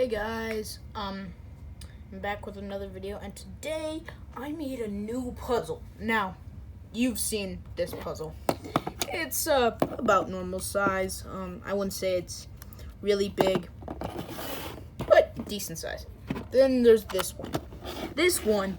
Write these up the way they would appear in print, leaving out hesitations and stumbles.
Hey guys, I'm back with another video, and today I made a new puzzle. Now, you've seen this puzzle. It's about normal size. I wouldn't say it's really big, but decent size. Then there's this one. This one,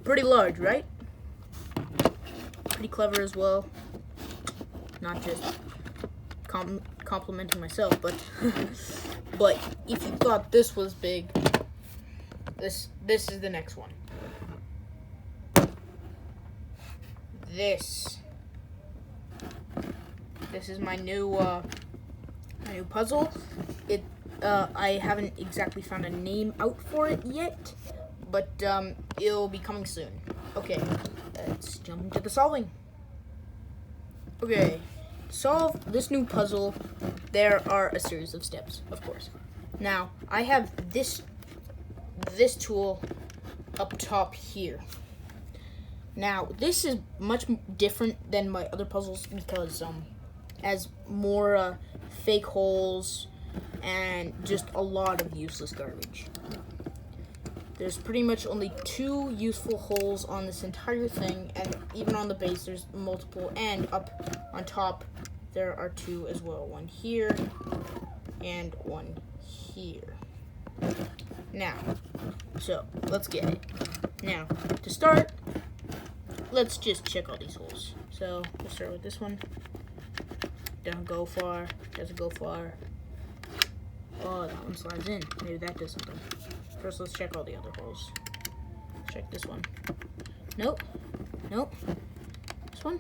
pretty large, right? Pretty clever as well. Not just complimenting myself, but but if you thought this was big, this is the next one. This is my new puzzle. I haven't exactly found a name out for it yet, but it'll be coming soon. Okay, let's jump into the solving. Okay. Solve this new puzzle, there are a series of steps, of course. Now, I have this tool up top here. Now, this is much different than my other puzzles because has more fake holes and just a lot of useless garbage. There's pretty much only 2 useful holes on this entire thing, and even on the base there's multiple, and up on top there are 2 as well. One here and one here. Now, so let's get it. Now, to start, let's just check all these holes. So let's start with this one. Doesn't go far, doesn't go far. Oh, that one slides in. Maybe that does something. First, let's check all the other holes. Check this one. Nope. Nope. This one.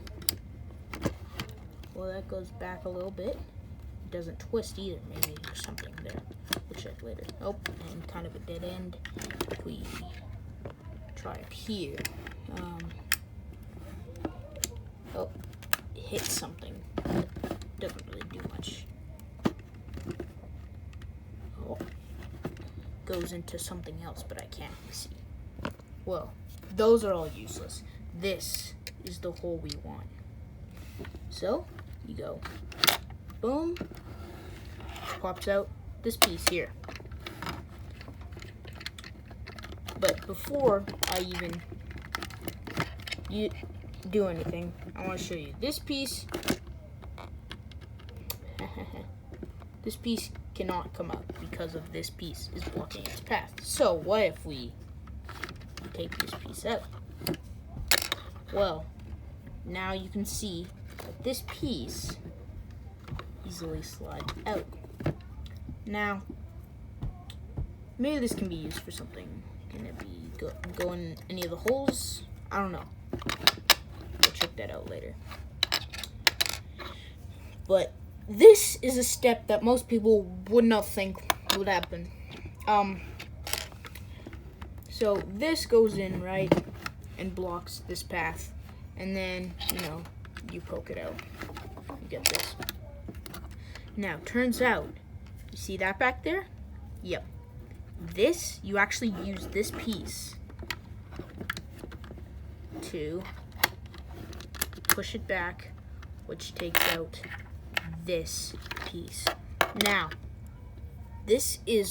Well, that goes back a little bit. It doesn't twist either. Maybe there's something there. We'll check later. Nope. And kind of a dead end. If we try up here. Oh, it hit something. Doesn't really do much. Oh. Goes into something else, but I can't see. Well, those are all useless. This is the hole we want. So, you go, boom, pops out this piece here. But before I even do anything, I want to show you this piece. This piece cannot come out because of this piece is blocking its path. So what if we take this piece out? Well, now you can see that this piece easily slides out. Now, maybe this can be used for something. Can it be go in any of the holes? I don't know. We'll check that out later. But this is a step that most people would not think would happen. So this goes in, right, and blocks this path, and then, you poke it out. You get this. Now, turns out, you see that back there? Yep. This, you actually use this piece to push it back, which takes out this piece. Now, this is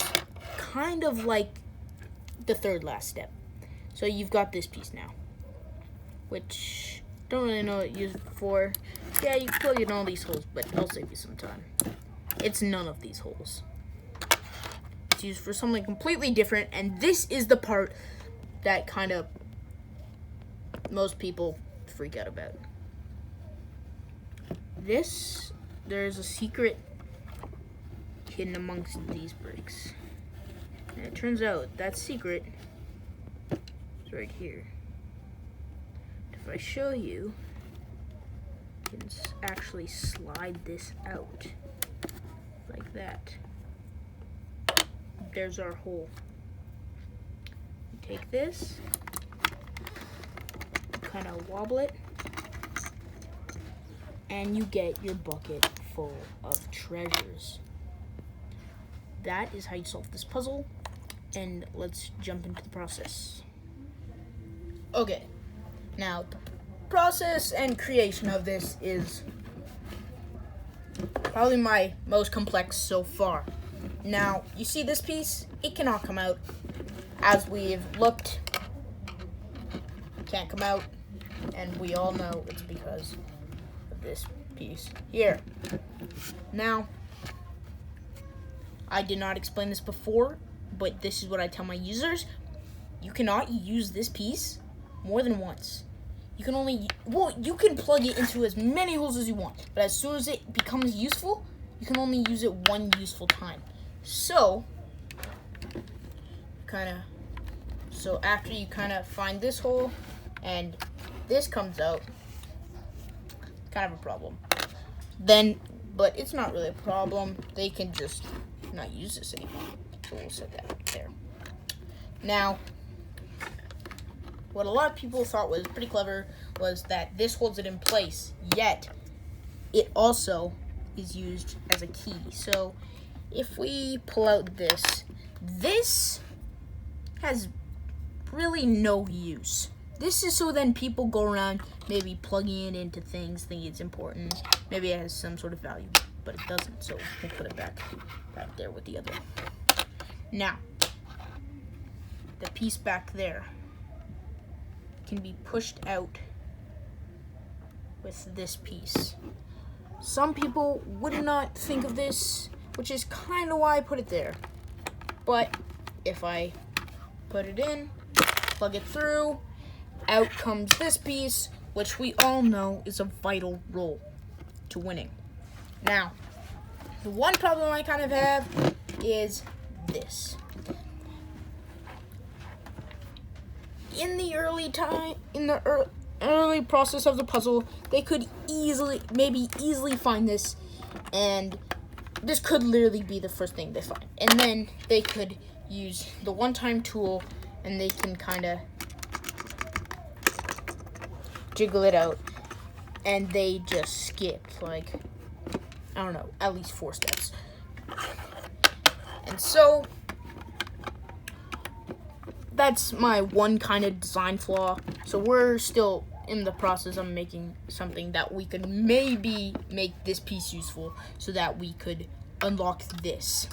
kind of like the third last step. So you've got this piece now, which don't really know what it's used for. Yeah, you can plug in all these holes, but I'll save you some time. It's none of these holes. It's used for something completely different, and this is the part that kind of most people freak out about. There's a secret hidden amongst these bricks. And it turns out that secret is right here. If I show you, you can actually slide this out like that. There's our hole. You take this, kind of wobble it, and you get your bucket full of treasures. That is how you solve this puzzle, and let's jump into the process. Okay, now the process and creation of this is probably my most complex so far. Now, you see this piece? It cannot come out. As we've looked, can't come out. And we all know it's because of this piece here. Now, I did not explain this before, but this is what I tell my users. You cannot use this piece more than once. You can only, well, you can plug it into as many holes as you want, but as soon as it becomes useful, you can only use it one useful time. So, after you kind of find this hole and this comes out, kind of a problem. Then, but it's not really a problem. They can just not use this anymore. So we'll set that there. Now, what a lot of people thought was pretty clever was that this holds it in place, yet it also is used as a key. So if we pull out this has really no use. This is so then people go around maybe plugging it into things, thinking it's important. Maybe it has some sort of value, but it doesn't. So we'll put it back there with the other one. Now, the piece back there can be pushed out with this piece. Some people would not think of this, which is kind of why I put it there. But if I put it in, plug it through, out comes this piece, which we all know is a vital role to winning. Now, the one problem I kind of have is this. In the early process of the puzzle, they could easily find this, and this could literally be the first thing they find. And then they could use the one-time tool, and they can kind of jiggle it out, and they just skip, like, I don't know, at least 4 steps. And so, that's my one kind of design flaw. So we're still in the process of making something that we could maybe make this piece useful so that we could unlock this.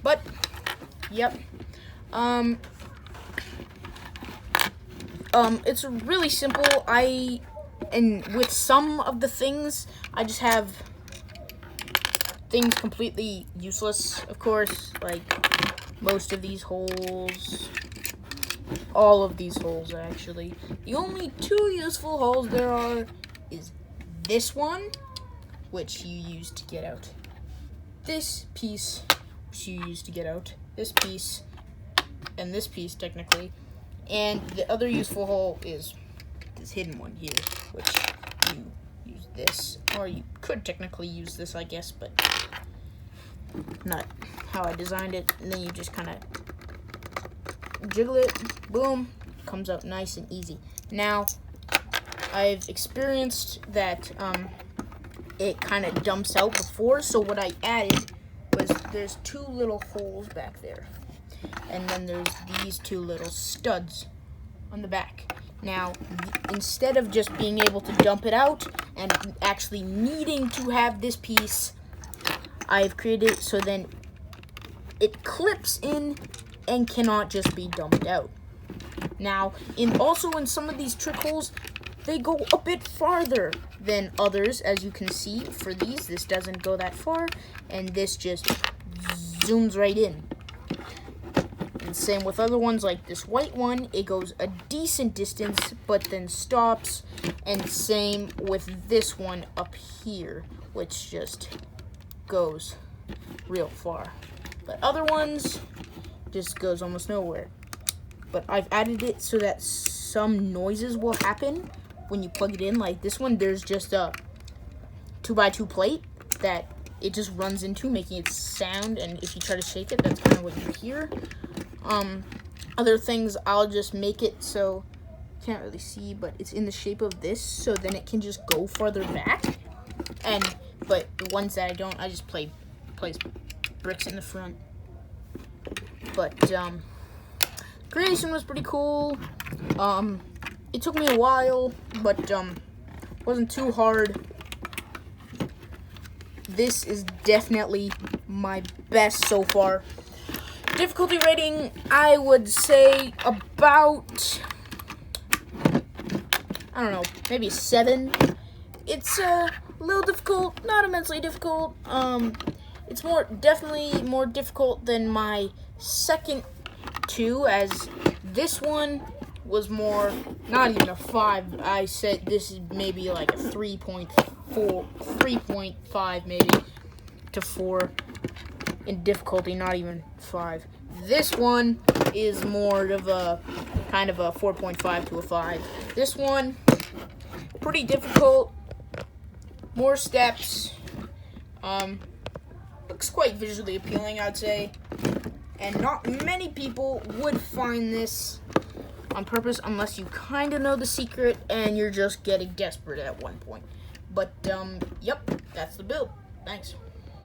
But, yep. It's really simple. And with some of the things, I just have things completely useless, of course, like most of these holes, all of these holes actually. The only 2 useful holes there are is this one, which you use to get out this piece, which you use to get out this piece, and this piece technically. And the other useful hole is this hidden one here, which you use this, or you could technically use this, I guess, but not how I designed it. And then you just kind of jiggle it, boom, comes out nice and easy. Now, I've experienced that it kind of dumps out before, so what I added was there's 2 little holes back there. And then there's these 2 little studs on the back. Now, instead of just being able to dump it out and actually needing to have this piece, I've created it so then it clips in and cannot just be dumped out. Now, also in some of these trick holes, they go a bit farther than others. As you can see, for these, this doesn't go that far, and this just zooms right in. And same with other ones, like this white one, it goes a decent distance, but then stops. And same with this one up here, which just goes real far. But other ones just goes almost nowhere. But I've added it so that some noises will happen when you plug it in. Like this one, there's just a 2x2 plate that it just runs into, making it sound, and if you try to shake it, that's kind of what you hear. Other things, I'll just make it so you can't really see, but it's in the shape of this, so then it can just go farther back. But the ones that I don't, I just place bricks in the front. But creation was pretty cool. It took me a while, but wasn't too hard. this is definitely my best so far. Difficulty rating, I would say about, I don't know, maybe 7. It's a little difficult, not immensely difficult. It's definitely more difficult than my second 2, as this one was more, not even a 5. I said this is maybe like a 3.5 maybe to 4 in difficulty, not even 5. This one is more of a kind of a 4.5 to a 5. This one, pretty difficult, more steps, looks quite visually appealing, I'd say, and not many people would find this on purpose unless you kind of know the secret and you're just getting desperate at one point. But, yep, that's the build. Thanks.